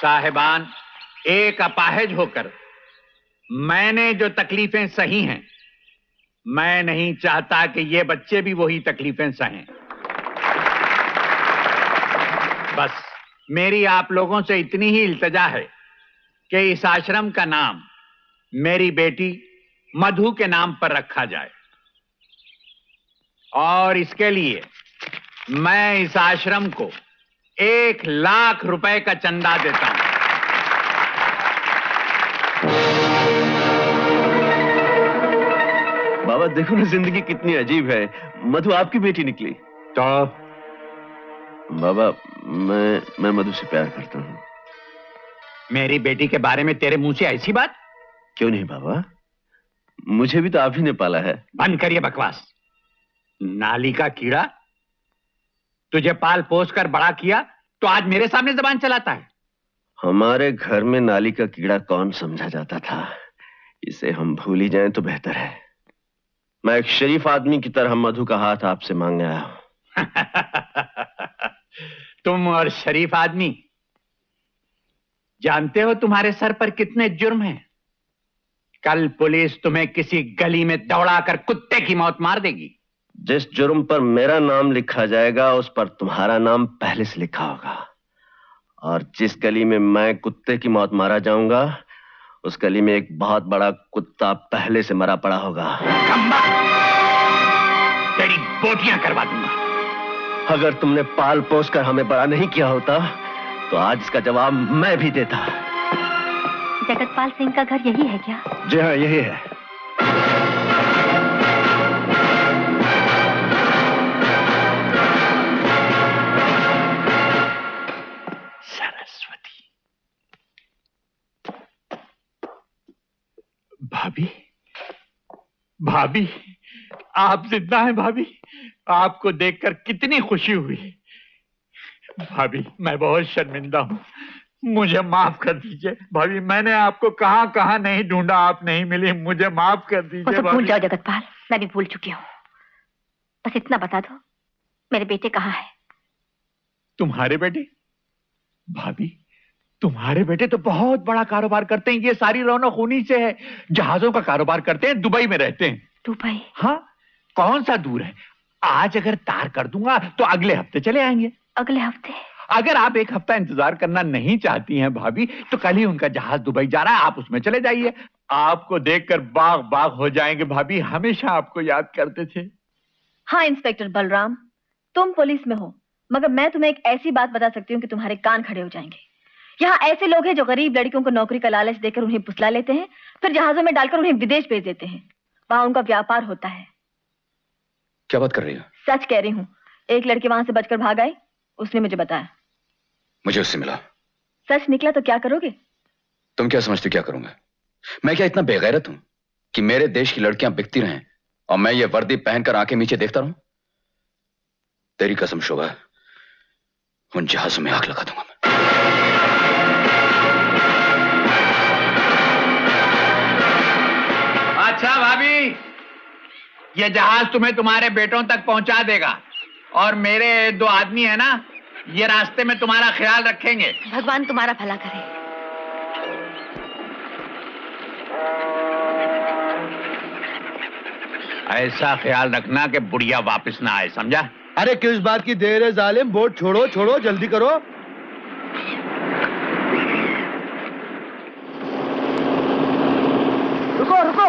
साहिबान, एक अपाहिज होकर मैंने जो तकलीफें सही हैं, मैं नहीं चाहता कि ये बच्चे भी वही तकलीफें सहें। बस मेरी आप लोगों से इतनी ही इल्तिजा है कि इस आश्रम का नाम मेरी बेटी मधु के नाम पर रखा जाए, और इसके लिए मैं इस आश्रम को 1,00,000 रुपए का चंदा देता हूं। बाबा देखो ना, जिंदगी कितनी अजीब है। मधु आपकी बेटी निकली। तो बाबा मैं मधु से प्यार करता हूँ। मेरी बेटी के बारे में तेरे मुंह से ऐसी बात? क्यों नहीं बाबा, मुझे भी तो आप ही ने पाला है। बंद करिए बकवास। नाली का कीड़ा, तुझे पाल पोस कर बड़ा किया तो आज मेरे सामने जबान चलाता है। हमारे घर में नाली का कीड़ा कौन समझा जाता था, इसे हम भूल ही जाएं तो बेहतर है। मैं एक शरीफ आदमी की तरह मधु का हाथ आपसे मांगने आया हूं। तुम और शरीफ आदमी, जानते हो तुम्हारे सर पर कितने जुर्म हैं? कल पुलिस तुम्हें किसी गली में दौड़ाकर कुत्ते की मौत मार देगी। जिस जुर्म पर मेरा नाम लिखा जाएगा उस पर तुम्हारा नाम पहले से लिखा होगा, और जिस गली में मैं कुत्ते की मौत मारा जाऊंगा उस गली में एक बहुत बड़ा कुत्ता पहले से मरा पड़ा होगा। तेरी बोटियां करवा दूंगा। अगर तुमने पाल पोस कर हमें बड़ा नहीं किया होता तो आज इसका जवाब मैं भी देता। जगतपाल सिंह का घर यही है क्या? जी हाँ, यही है। सरस्वती। भाभी, भाभी, आप जिंदा हैं भाभी। आपको देखकर कितनी खुशी हुई। भाभी, मैं बहुत शर्मिंदा हूं, मुझे माफ कर दीजिए। भाभी, मैंने आपको कहां कहां नहीं ढूंढा, आप नहीं मिली, मुझे माफ कर दीजिए। तो भूल जाओ जगतपाल, मैं भी भूल चुकी हूँ। बस इतना बता दो, मेरे बेटे कहाँ है? तुम्हारे बेटे? भाभी, तुम्हारे बेटे तो बहुत बड़ा कारोबार करते हैं। ये सारी रौनक उन्हीं से है। जहाजों का कारोबार करते हैं, दुबई में रहते हैं। दुबई? हाँ, कौन सा दूर है। आज अगर तार कर दूंगा तो अगले हफ्ते चले आएंगे। अगले हफ्ते? अगर आप एक हफ्ता इंतजार करना नहीं चाहती हैं भाभी, तो कल ही उनका जहाज दुबई जा रहा है, आप उसमें चले जाइए। आपको देखकर बाग बाग हो जाएंगे भाभी, हमेशा आपको याद करते थे। हाँ इंस्पेक्टर बलराम, तुम पुलिस में हो, मगर मैं तुम्हें एक ऐसी बात बता सकती हूँ कि तुम्हारे कान खड़े हो जाएंगे। यहाँ ऐसे लोग हैं जो गरीब लड़कियों को नौकरी का लालच देकर उन्हें फुसला लेते हैं, फिर जहाजों में डालकर उन्हें विदेश भेज देते हैं। वहां उनका व्यापार होता है। क्या बात कर रही हो? सच कह रही हूँ। एक लड़की वहां से बचकर भाग आई, उसने मुझे बताया। मुझे उससे मिला। सच निकला तो क्या करोगे? तुम क्या समझते हो क्या करूंगा? मैं क्या इतना बेगैरत हूं कि मेरे देश की लड़कियां बिकती रहें और मैं ये वर्दी पहनकर आंखें नीचे देखता रहूं? तेरी कसम शोभा, उन जहाजों में आग लगा दूंगा मैं। अच्छा भाभी, ये जहाज तुम्हें तुम्हारे बेटों तक पहुंचा देगा, और मेरे 2 आदमी है ना, ये रास्ते में तुम्हारा ख्याल रखेंगे। भगवान तुम्हारा भला करे। ऐसा ख्याल रखना कि बुढ़िया वापस ना आए, समझा? अरे क्यों इस बात की देर है जालिम? बोट छोड़ो छोड़ो, जल्दी करो। रुको रुको।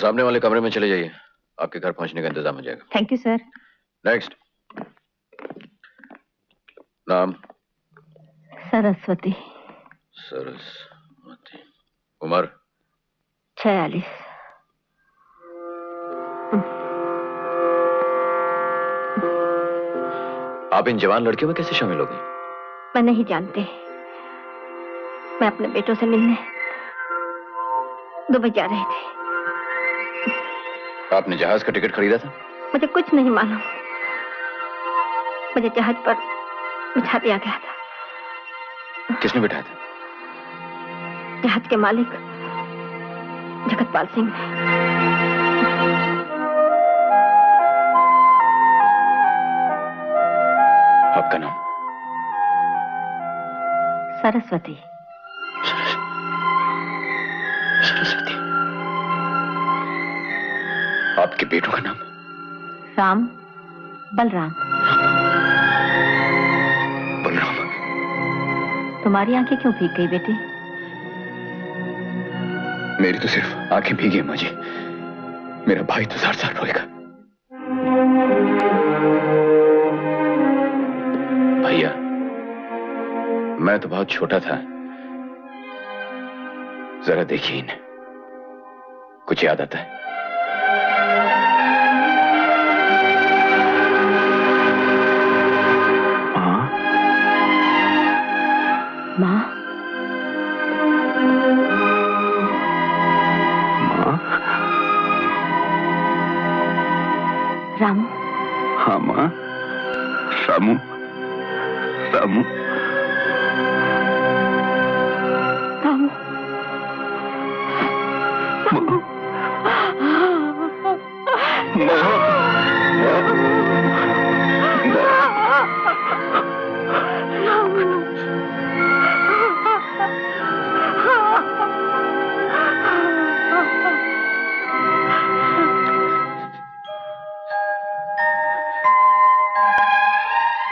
सामने वाले कमरे में चले जाइए, आपके घर पहुंचने का इंतजाम हो जाएगा। Thank you sir. नेक्स्ट। नाम? सरस्वती। सरस्वती। उम्र? 46। आप इन जवान लड़कियों में कैसे शामिल हो गई? मैं नहीं जानती। मैं अपने बेटों से मिलने दुबई जा रही थी। आपने जहाज का टिकट खरीदा था? मुझे कुछ नहीं मालूम। मुझे जहाज पर बिठा दिया गया था। किसने बिठाया था? जहाज के मालिक जगतपाल सिंह ने। आपका नाम? सरस्वती। सरस्वती। आपके बेटों का नाम? राम, बलराम। बलराम। तुम्हारी आंखें क्यों भीग गई बेटी? मेरी तो सिर्फ आंखें भीगी हैं माँ जी। मेरा भाई तो सार रोएगा। भैया, मैं तो बहुत छोटा था। जरा देखिए इन्हें, कुछ याद आता है? माँ? रामू? हाँ माँ। रामू। रामू। रामू।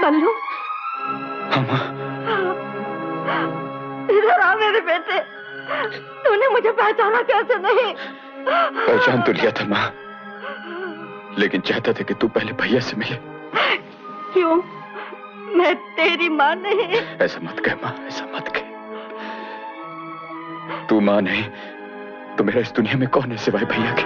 बल्लू, इधर आ मेरे बेटे। तूने मुझे पहचाना कैसे नहीं? पहचान तो लिया था माँ, लेकिन चाहता था कि तू पहले भैया से मिले। क्यों? मैं तेरी माँ नहीं। ऐसा मत कह माँ, ऐसा मत कह। तू माँ नहीं तो मेरा इस दुनिया में कौन है सिवाय भैया के?